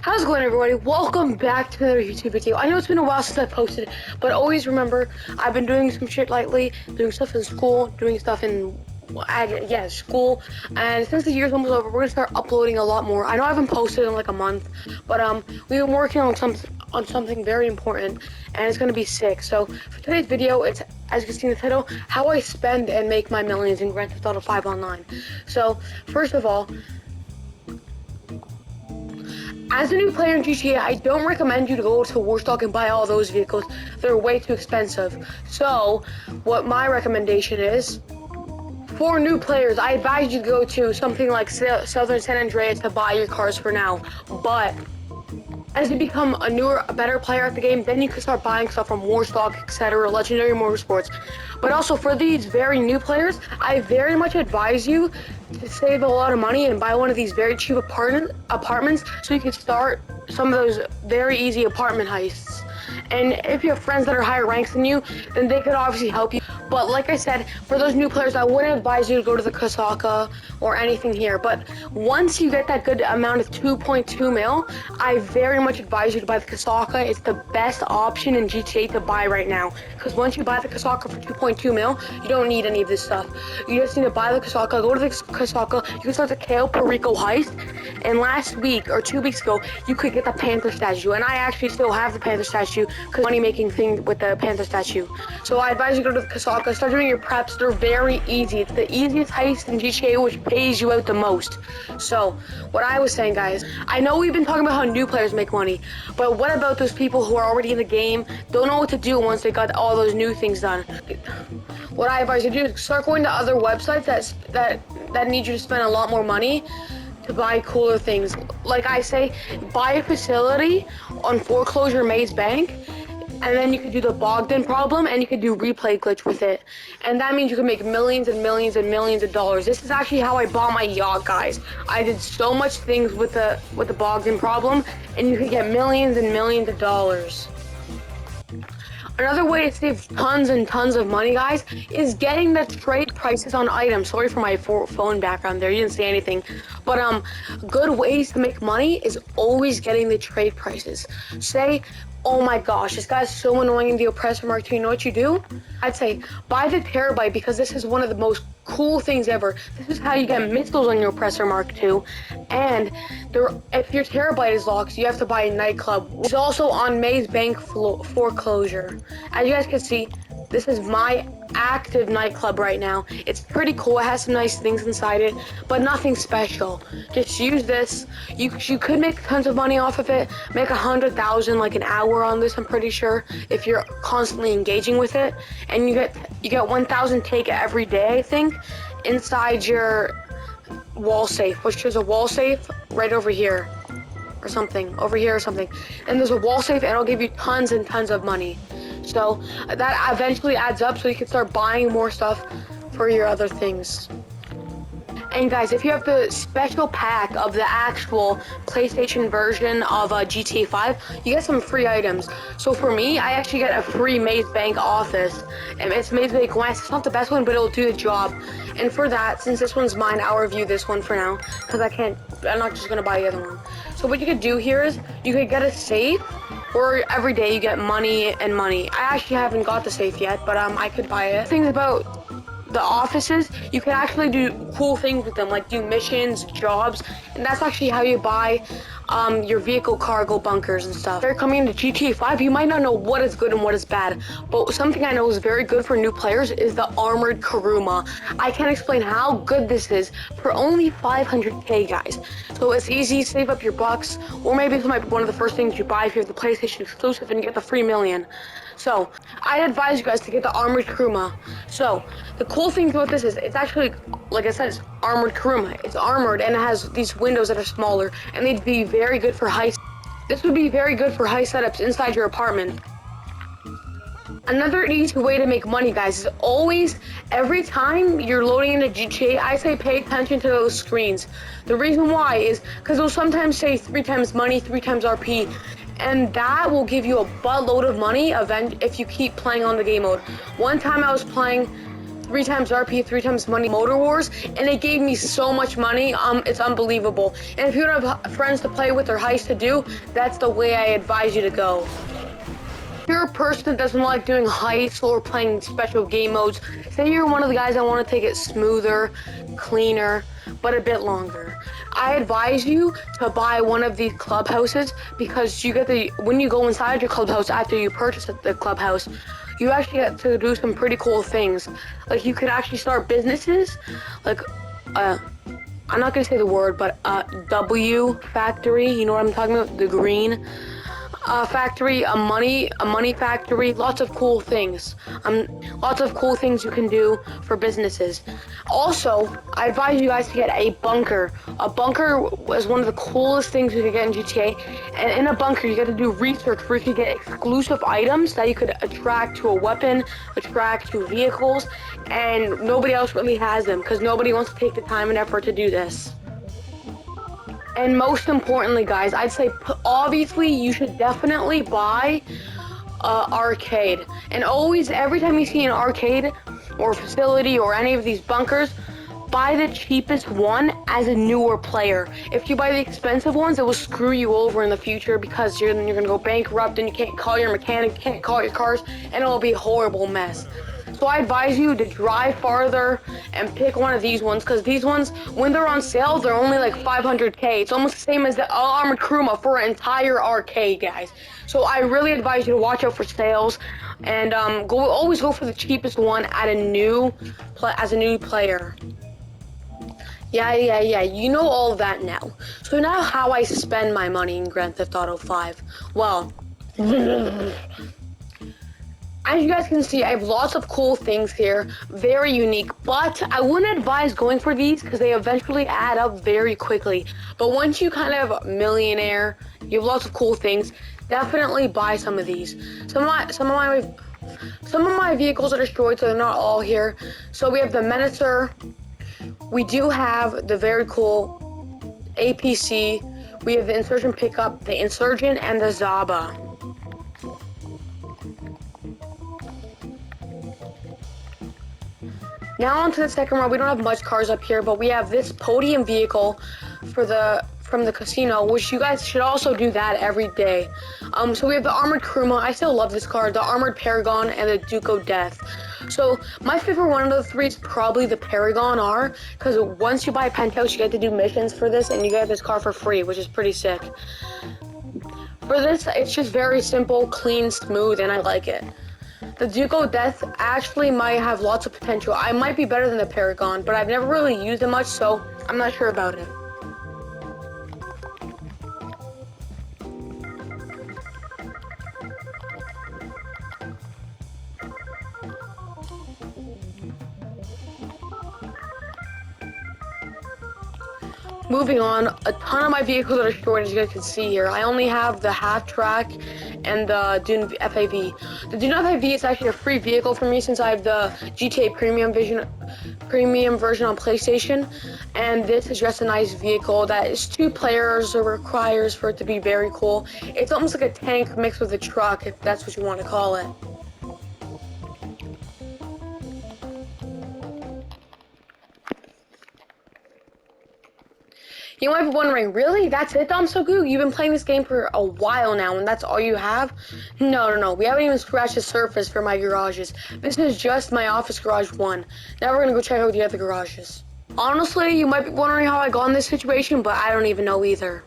How's it going, everybody? Welcome back to another YouTube video. I know it's been a while since I posted, but always remember, I've been doing some shit lately, doing stuff in school, doing stuff in school, and since the year's almost over, we're gonna start uploading a lot more. I know I haven't posted in like a month, but we've been working on something very important, and it's gonna be sick. So for today's video, it's, as you can see in the title, how I spend and make my millions in Grand Theft Auto 5 Online. So first of all, as a new player in GTA, I don't recommend you to go to Warstock and buy all those vehicles. They're way too expensive. So, what my recommendation is, for new players, I advise you to go to something like Southern San Andreas to buy your cars for now. But as you become a better player at the game, then you can start buying stuff from Warstock, etc., Legendary Motorsports. But also for these very new players, I very much advise you to save a lot of money and buy one of these very cheap apartments so you can start some of those very easy apartment heists. And if you have friends that are higher ranks than you, then they could obviously help you. But like I said, for those new players, I wouldn't advise you to go to the Kasaka or anything here. But once you get that good amount of 2.2 mil, I very much advise you to buy the Kasaka. It's the best option in GTA to buy right now. Because once you buy the Kasaka for 2.2 mil, you don't need any of this stuff. You just need to buy the Kasaka, go to the Kasaka, you can start the Cayo Perico heist. And last week or 2 weeks ago, you could get the Panther statue. And I actually still have the Panther statue because money making thing with the Panther statue. So I advise you to go to the Kasaka, start doing your preps. They're very easy. It's the easiest heist in GTA, which pays you out the most. So what I was saying, guys, I know we've been talking about how new players make money, but what about those people who are already in the game, don't know what to do once they got all those new things done? What I advise you to do is start going to other websites that need you to spend a lot more money to buy cooler things. Like I say, buy a facility on Foreclosure Maze Bank, and then you could do the Bogdan problem, and you could do replay glitch with it. And that means you can make millions and millions and millions of dollars. This is actually how I bought my yacht, guys. I did so much things with the Bogdan problem, and you could get millions and millions of dollars. Another way to save tons and tons of money, guys, is getting the trade prices on items. Sorry for my phone background there, you didn't see anything. But good ways to make money is always getting the trade prices. Say, oh my gosh, this guy's so annoying in the Oppressor Mark II. You know what you do? I'd say, buy the Terabyte, because this is one of the most cool things ever. This is how you get missiles on your Oppressor Mark II. And if your Terabyte is locked, you have to buy a nightclub. It's also on Maze Bank foreclosure. As you guys can see, this is my active nightclub right now. It's pretty cool. It has some nice things inside it, but nothing special. Just use this. You could make tons of money off of it. Make 100,000 like an hour on this, I'm pretty sure, if you're constantly engaging with it. And you get 1,000 take every day, I think, inside your wall safe, which is a wall safe right over here or something, and there's a wall safe, and it'll give you tons and tons of money. So that eventually adds up, so you can start buying more stuff for your other things. And guys, if you have the special pack of the actual PlayStation version of GTA 5, you get some free items. So for me, I actually get a free Maze Bank office, and it's Maze Bank West. It's not the best one, but it'll do the job. And for that, since this one's mine, I'll review this one for now, because I'm not just gonna buy the other one. So what you could do here is, you could get a safe, or every day you get money and money. I actually haven't got the safe yet, but I could buy it. Things about the offices, you can actually do cool things with them, like do missions, jobs, and that's actually how you buy your vehicle cargo bunkers and stuff. If you're coming into GTA 5, you might not know what is good and what is bad, but something I know is very good for new players is the Armored Kuruma. I can't explain how good this is for only 500k, guys. So it's easy, save up your bucks, or maybe this might be one of the first things you buy if you have the PlayStation exclusive and you get the free million. So I advise you guys to get the Armored Kuruma. So the cool thing about this is, it's actually, like I said, it's Armored Kuruma. It's armored, and it has these windows that are smaller, and they'd be very good for high. This would be very good for high setups inside your apartment. Another easy way to make money, guys, is always, every time you're loading into GTA, I say pay attention to those screens. The reason why is because they'll sometimes say 3 times money, 3 times RP, and that will give you a buttload of money if you keep playing on the game mode. One time I was playing 3 times RP, 3 times money Motor Wars, and it gave me so much money. It's unbelievable. And if you don't have friends to play with or heists to do, that's the way I advise you to go. If you're a person that doesn't like doing heists or playing special game modes, say you're one of the guys that want to take it smoother, cleaner, but a bit longer, I advise you to buy one of these clubhouses, because you get when you go inside your clubhouse after you purchase the clubhouse, you actually get to do some pretty cool things. Like, you could actually start businesses, like, I'm not gonna say the word, but W factory, you know what I'm talking about? The green factory, a money factory, lots of cool things. Lots of cool things you can do for businesses. Also, I advise you guys to get a bunker. A bunker was one of the coolest things you could get in GTA. And in a bunker, you get to do research where you could get exclusive items that you could attract to a weapon, attract to vehicles, and nobody else really has them because nobody wants to take the time and effort to do this. And most importantly, guys, I'd say obviously you should definitely buy arcade. And always, every time you see an arcade or facility or any of these bunkers, buy the cheapest one as a newer player. If you buy the expensive ones, it will screw you over in the future because you're gonna go bankrupt and you can't call your mechanic, you can't call your cars, and it'll be a horrible mess. So I advise you to drive farther and pick one of these ones, because these ones, when they're on sale, they're only like 500k. It's almost the same as the Armored Kuruma for an entire arcade, guys. So I really advise you to watch out for sales and always go for the cheapest one as a new player. Yeah, you know all of that now. So now how I spend my money in Grand Theft Auto 5. Well, as you guys can see, I have lots of cool things here, very unique, but I wouldn't advise going for these because they eventually add up very quickly. But once you kind of millionaire, you have lots of cool things, definitely buy some of these. Some of my vehicles are destroyed, so they're not all here. So we have the Menacer, we do have the very cool APC, we have the Insurgent pickup, the Insurgent, and the Zaba. Now on to the second row. We don't have much cars up here, but we have this podium vehicle from the casino, which you guys should also do that every day. So we have the Armored Kuruma. I still love this car. The Armored Paragon and the Duke of Death. So my favorite one of the three is probably the Paragon R, because once you buy a penthouse, you get to do missions for this, and you get this car for free, which is pretty sick. For this, it's just very simple, clean, smooth, and I like it. The Duke of Death actually might have lots of potential. I might be better than the Paragon, but I've never really used it much, so I'm not sure about it. Moving on, a ton of my vehicles are destroyed, as you guys can see here. I only have the half track and the Dune FAV. The Dune FAV is actually a free vehicle for me since I have the GTA Premium version on PlayStation, and this is just a nice vehicle that is 2 players, or requires for it to be very cool. It's almost like a tank mixed with a truck, if that's what you want to call it. You might be wondering, really? That's it, Domsogu? You've been playing this game for a while now, and that's all you have? No. We haven't even scratched the surface for my garages. This is just my office garage 1. Now we're gonna go check out the other garages. Honestly, you might be wondering how I got in this situation, but I don't even know either.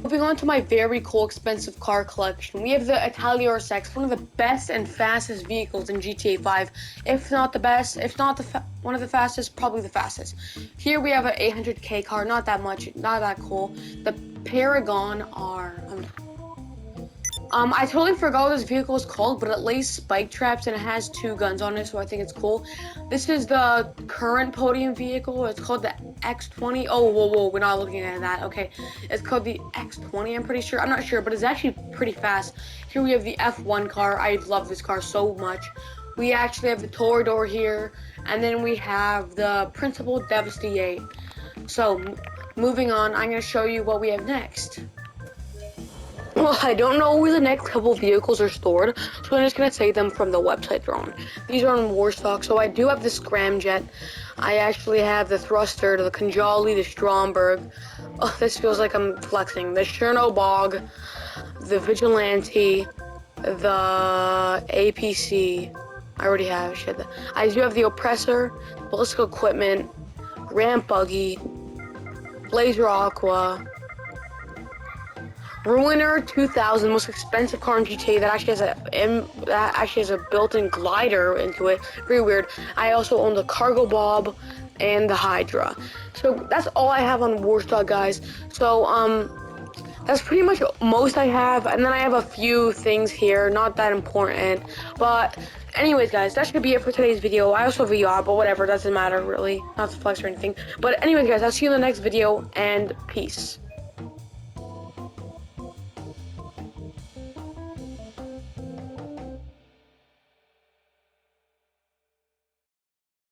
Moving on to my very cool expensive car collection, we have the Italia RS-X, one of the best and fastest vehicles in GTA 5. If not the best, if not one of the fastest, probably the fastest. Here we have an 800k car, not that much, not that cool. The Paragon R. I totally forgot what this vehicle is called, but it lays spike traps and it has 2 guns on it, so I think it's cool. This is the current podium vehicle. It's called the X20. Oh, whoa, we're not looking at that. Okay, it's called the X20, I'm pretty sure. I'm not sure, but it's actually pretty fast. Here we have the F1 car. I love this car so much. We actually have the Toreador here, and then we have the Principal Devastate. So, moving on, I'm going to show you what we have next. Well, I don't know where the next couple vehicles are stored, so I'm just gonna say them from the website they're on. These are on Warstock. So I do have the Scramjet. I actually have the Thruster, the Conjali, the Stromberg. Oh, this feels like I'm flexing. The Chernobog, the Vigilante, the APC. I already have shit. I do have the Oppressor, Ballistic Equipment, Ramp Buggy, Blazer Aqua, Ruiner 2000, most expensive car in GTA that actually has a built-in glider into it. Very weird. I also own the Cargo Bob and the Hydra. So that's all I have on Warstock, guys. So that's pretty much most I have, and then I have a few things here, not that important. But anyways, guys, that should be it for today's video. I also have a yacht, but whatever, doesn't matter really, not to flex or anything. But anyways, guys, I'll see you in the next video, and peace.